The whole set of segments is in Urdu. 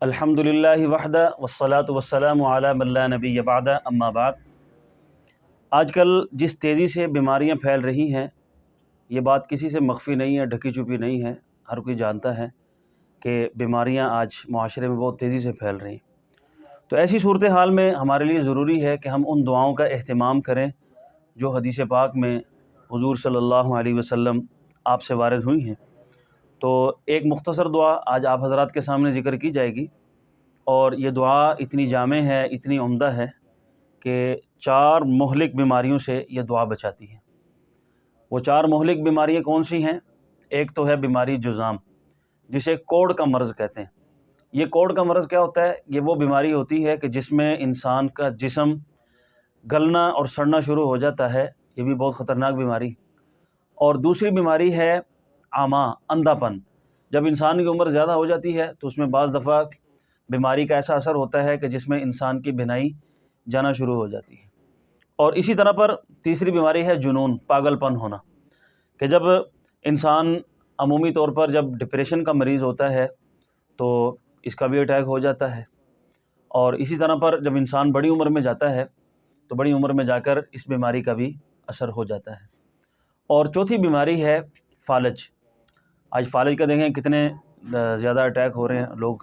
الحمدللہ وحدہ والصلاة والسلام علی من لا نبی بعد اما بعد۔ آج کل جس تیزی سے بیماریاں پھیل رہی ہیں یہ بات کسی سے مخفی نہیں ہے، ڈھکی چھپی نہیں ہے، ہر کوئی جانتا ہے کہ بیماریاں آج معاشرے میں بہت تیزی سے پھیل رہی ہیں۔ تو ایسی صورتحال میں ہمارے لیے ضروری ہے کہ ہم ان دعاؤں کا اہتمام کریں جو حدیث پاک میں حضور صلی اللہ علیہ وسلم آپ سے وارد ہوئی ہیں۔ تو ایک مختصر دعا آج آپ حضرات کے سامنے ذکر کی جائے گی، اور یہ دعا اتنی جامع ہے، اتنی عمدہ ہے کہ 4 مہلک بیماریوں سے یہ دعا بچاتی ہے۔ وہ 4 مہلک بیماریاں کون سی ہیں؟ ایک تو ہے بیماری جذام، جسے کوڑ کا مرض کہتے ہیں۔ یہ کوڑ کا مرض کیا ہوتا ہے؟ یہ وہ بیماری ہوتی ہے کہ جس میں انسان کا جسم گلنا اور سڑنا شروع ہو جاتا ہے، یہ بھی بہت خطرناک بیماری۔ اور دوسری بیماری ہے عامہ، اندھا پن۔ جب انسان کی عمر زیادہ ہو جاتی ہے تو اس میں بعض دفعہ بیماری کا ایسا اثر ہوتا ہے کہ جس میں انسان کی بینائی جانا شروع ہو جاتی ہے۔ اور اسی طرح پر تیسری بیماری ہے جنون، پاگل پن ہونا، کہ جب انسان عمومی طور پر جب ڈپریشن کا مریض ہوتا ہے تو اس کا بھی اٹیک ہو جاتا ہے۔ اور اسی طرح پر جب انسان بڑی عمر میں جاتا ہے تو بڑی عمر میں جا کر اس بیماری کا بھی اثر ہو جاتا ہے۔ اور چوتھی بیماری ہے فالج۔ آج فالج کا دیکھیں کتنے زیادہ اٹیک ہو رہے ہیں، لوگ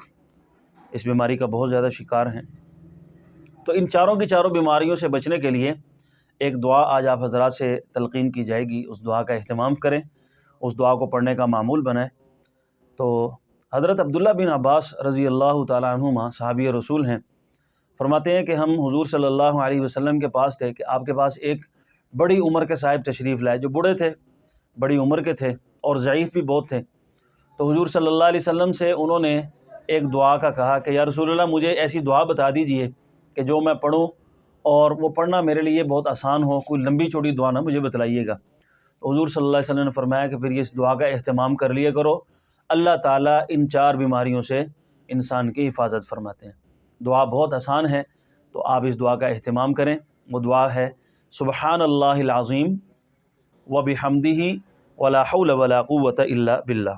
اس بیماری کا بہت زیادہ شکار ہیں۔ تو ان چاروں کی چاروں بیماریوں سے بچنے کے لیے ایک دعا آج آپ حضرات سے تلقین کی جائے گی، اس دعا کا اہتمام کریں، اس دعا کو پڑھنے کا معمول بنائیں۔ تو حضرت عبداللہ بن عباس رضی اللہ تعالیٰ عنہما صحابی رسول ہیں، فرماتے ہیں کہ ہم حضور صلی اللہ علیہ وسلم کے پاس تھے کہ آپ کے پاس ایک بڑی عمر کے صاحب تشریف لائے، جو بوڑھے تھے، بڑی عمر کے تھے اور ضعیف بھی بہت تھے۔ تو حضور صلی اللہ علیہ وسلم سے انہوں نے ایک دعا کا کہا کہ یا رسول اللہ مجھے ایسی دعا بتا دیجئے کہ جو میں پڑھوں اور وہ پڑھنا میرے لیے بہت آسان ہو، کوئی لمبی چوڑی دعا نہ مجھے بتلائیے گا۔ تو حضور صلی اللہ علیہ وسلم نے فرمایا کہ پھر اس دعا کا اہتمام کر لیا کرو، اللہ تعالیٰ ان 4 بیماریوں سے انسان کی حفاظت فرماتے ہیں۔ دعا بہت آسان ہے، تو آپ اس دعا کا اہتمام کریں۔ وہ دعا ہے سبحان اللہ العظیم وبحمدہ ولا حول ولا قوۃ الا باللہ۔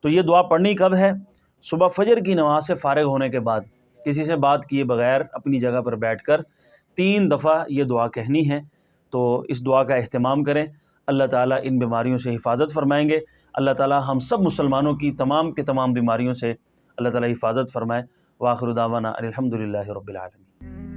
تو یہ دعا پڑھنی کب ہے؟ صبح فجر کی نماز سے فارغ ہونے کے بعد، کسی سے بات کیے بغیر اپنی جگہ پر بیٹھ کر 3 دفعہ یہ دعا کہنی ہے۔ تو اس دعا کا اہتمام کریں، اللہ تعالیٰ ان بیماریوں سے حفاظت فرمائیں گے۔ اللہ تعالیٰ ہم سب مسلمانوں کی تمام کے تمام بیماریوں سے اللہ تعالیٰ حفاظت فرمائے۔ وآخر دعوانا الحمدللہ رب العالمین۔